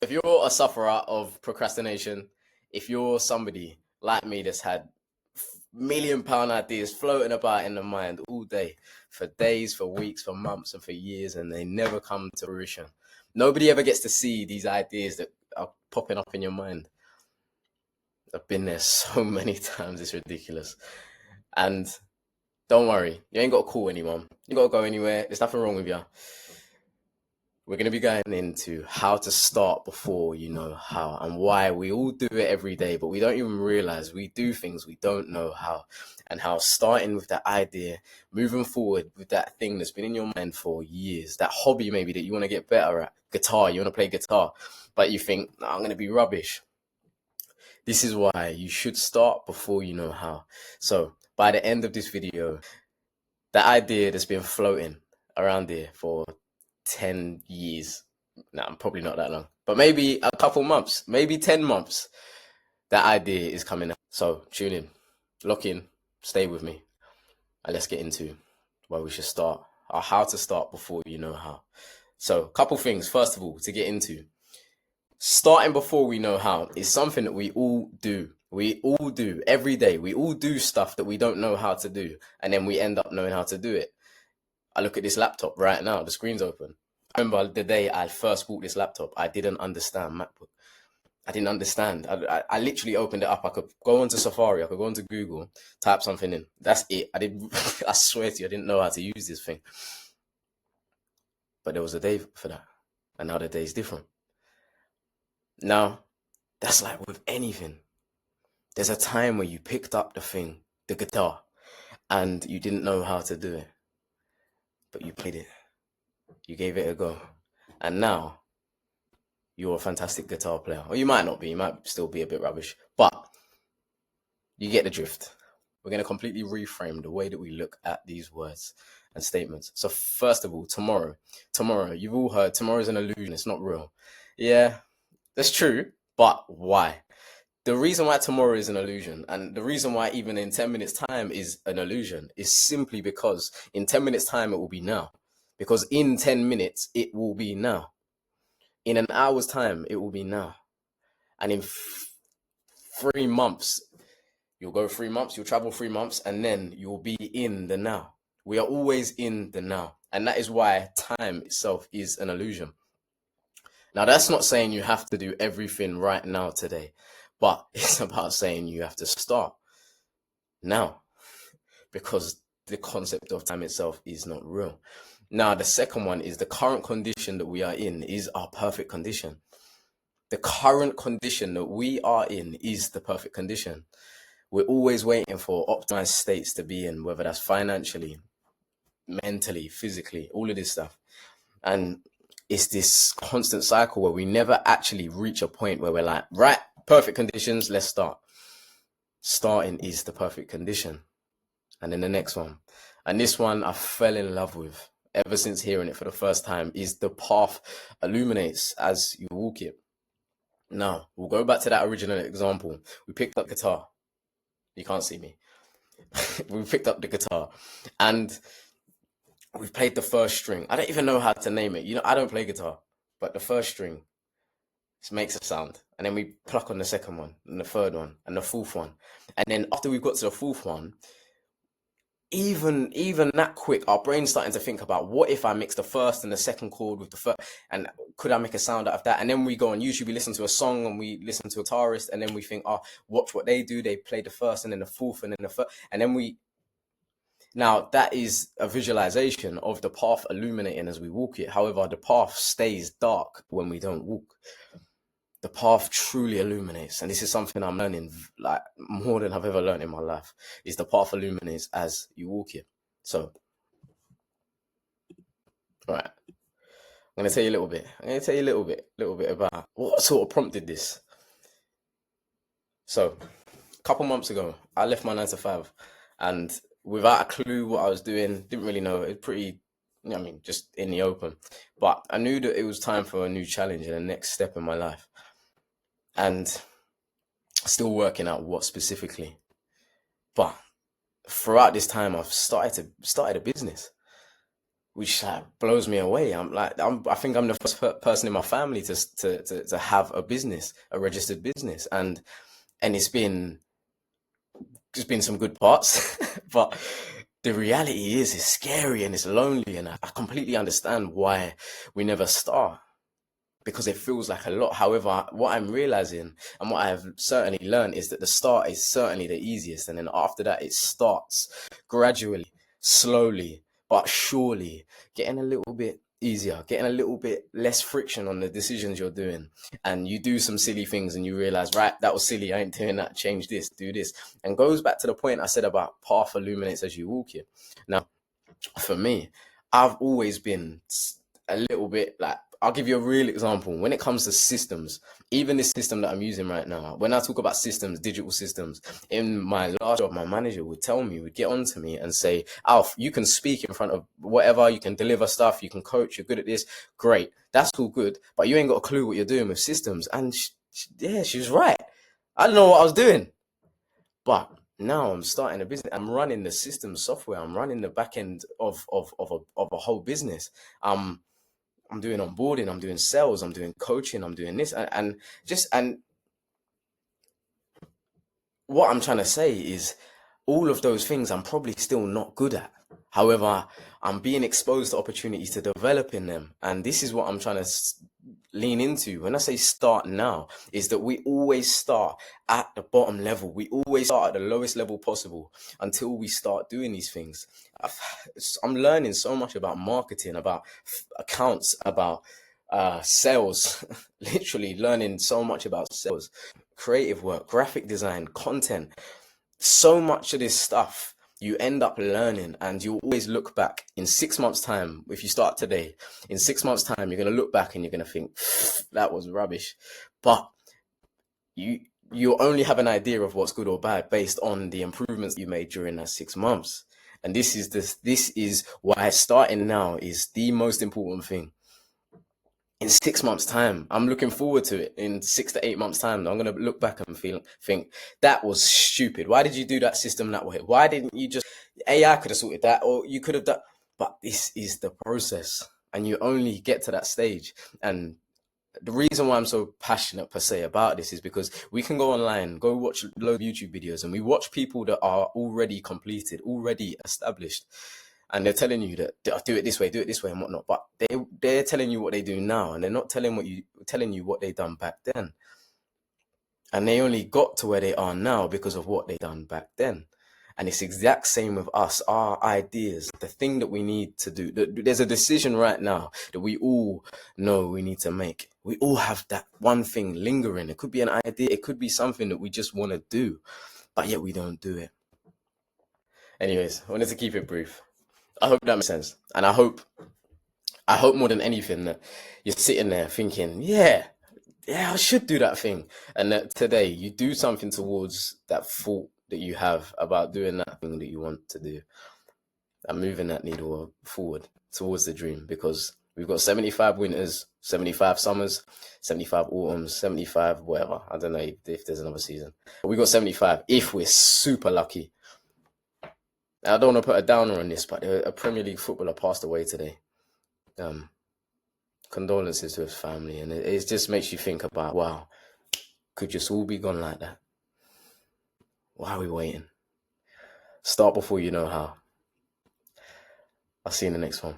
If you're a sufferer of procrastination, if you're somebody like me that's had £1,000,000 ideas floating about in the mind all day, for days, for weeks, for months, and for years, and they never come to fruition. Nobody ever gets to see these ideas that are popping up in your mind. I've been there so many times, it's ridiculous. And don't worry, you ain't got to call anyone. You got to go anywhere. There's nothing wrong with you. We're going to be going into how to start before you know how, and why we all do it every day, but we don't even realize we do things we don't know how, and how starting with that idea, moving forward with that thing that's been in your mind for years, that hobby maybe that you want to get better at, guitar, you want to play guitar, but you think, no, I'm going to be rubbish. This is why you should start before you know how. So by the end of this video, that idea that's been floating around here for 10 years. No, I'm probably not that long, but maybe a couple months, maybe 10 months, that idea is coming up. So tune in, lock in, stay with me, and let's get into where we should start, or how to start before you know how. So a couple things, first of all, to get into. Starting before we know how is something that we all do. We all do every day. We all do stuff that we don't know how to do, and then we end up knowing how to do it. I look at this laptop right now, the screen's open. I remember the day I first bought this laptop, I didn't understand MacBook. I didn't understand. I literally opened it up. I could go onto Safari, I could go onto Google, type something in. That's it. I swear to you, I didn't know how to use this thing. But there was a day for that. And now the day is different. Now, that's like with anything. There's a time where you picked up the thing, the guitar, and you didn't know how to do it. But you played it. You gave it a go. And now you're a fantastic guitar player. Or you might not be. You might still be a bit rubbish. But you get the drift. We're going to completely reframe the way that we look at these words and statements. So first of all, tomorrow, you've all heard tomorrow is an illusion. It's not real. Yeah, that's true. But why? The reason why tomorrow is an illusion, and the reason why even in 10 minutes time is an illusion, is simply because in 10 minutes time it will be now. Because in 10 minutes it will be now. In an hour's time it will be now. And in 3 months, you'll go 3 months, you'll travel 3 months, and then you'll be in the now. We are always in the now. And that is why time itself is an illusion. Now, that's not saying you have to do everything right now today, but it's about saying you have to start now, because the concept of time itself is not real. Now, the second one is the current condition that we are in is our perfect condition. The current condition that we are in is the perfect condition. We're always waiting for optimized states to be in, whether that's financially, mentally, physically, all of this stuff. And it's this constant cycle where we never actually reach a point where we're like, right, perfect conditions, let's start. Starting is the perfect condition. And then the next one, and this one I fell in love with ever since hearing it for the first time, is the path illuminates as you walk it. Now, we'll go back to that original example. We picked up guitar. You can't see me. We picked up the guitar and we've played the first string. I don't even know how to name it. You know, I don't play guitar, but the first string makes a sound. And then we pluck on the second one and the third one and the fourth one. And then after we've got to the fourth one, even that quick, our brain's starting to think about, what if I mix the first and the second chord with the first, and could I make a sound out of that? And then we go on YouTube, we listen to a song and we listen to a guitarist, and then we think, oh, watch what they do. They play the first and then the fourth and then the first, and then now that is a visualization of the path illuminating as we walk it. However, the path stays dark when we don't walk. The path truly illuminates, and this is something I'm learning, like more than I've ever learned in my life, is the path illuminates as you walk it. So, all right, I'm going to tell you a little bit. A little bit about what sort of prompted this. So, a couple months ago, I left my 9 to 5, and without a clue what I was doing, didn't really know. It was pretty, just in the open. But I knew that it was time for a new challenge and a next step in my life. And still working out what specifically. But throughout this time, I've started a business. which blows me away. I think I'm the first person in my family to have a business, a registered business, and it's been some good parts, but the reality is it's scary and it's lonely, and I completely understand why we never start, because it feels like a lot. However, what I'm realizing and what I've certainly learned is that the start is certainly the easiest. And then after that, it starts gradually, slowly, but surely getting a little bit easier, getting a little bit less friction on the decisions you're doing. And you do some silly things and you realize, right, that was silly. I ain't doing that. Change this, do this. And goes back to the point I said about path illuminates as you walk it. Now, for me, I've always been a little bit like, I'll give you a real example. When it comes to systems, even this system that I'm using right now, when I talk about systems, digital systems, in my last job, my manager would tell me, would get on to me and say, Alf, you can speak in front of whatever, you can deliver stuff, you can coach, you're good at this, great. That's all good, but you ain't got a clue what you're doing with systems. And yeah, she was right. I don't know what I was doing. But now I'm starting a business. I'm running the system software. I'm running the back end of a whole business. I'm doing onboarding. I'm doing sales. I'm doing coaching. I'm doing this and what I'm trying to say is all of those things I'm probably still not good at. However, I'm being exposed to opportunities to develop in them. And this is what I'm trying to lean into. When I say start now, is that we always start at the bottom level. We always start at the lowest level possible until we start doing these things. I'm learning so much about marketing, about accounts, about sales, literally learning so much about sales, creative work, graphic design, content. So much of this stuff you end up learning, and you always look back in 6 months' time. If you start today, in 6 months' time, you're going to look back and you're going to think that was rubbish. But you only have an idea of what's good or bad based on the improvements you made during that 6 months. And this is why starting now is the most important thing. In 6 months' time, I'm looking forward to it. In 6 to 8 months' time, I'm gonna look back and think that was stupid. Why did you do that system that way? Why didn't you just AI could have sorted that, or you could have done? But this is the process, and you only get to that stage. And the reason why I'm so passionate per se about this is because we can go online, go watch loads of YouTube videos, and we watch people that are already completed, already established, and they're telling you that do it this way, and whatnot. But they're telling you what they do now, and they're not telling you what they done back then. And they only got to where they are now because of what they done back then. And it's the exact same with us, our ideas, the thing that we need to do. There's a decision right now that we all know we need to make. We all have that one thing lingering. It could be an idea. It could be something that we just want to do, but yet we don't do it. Anyways, I wanted to keep it brief. I hope that makes sense. And I hope more than anything that you're sitting there thinking, yeah, I should do that thing. And that today you do something towards that thought that you have about doing that thing that you want to do, and moving that needle forward towards the dream. Because we've got 75 winters, 75 summers, 75 autumns, 75 whatever. I don't know if there's another season. But we've got 75 if we're super lucky. Now, I don't want to put a downer on this, but a Premier League footballer passed away today. Condolences to his family, and it just makes you think about, wow, could just all be gone like that. Why are we waiting? Start before you know how. I'll see you in the next one.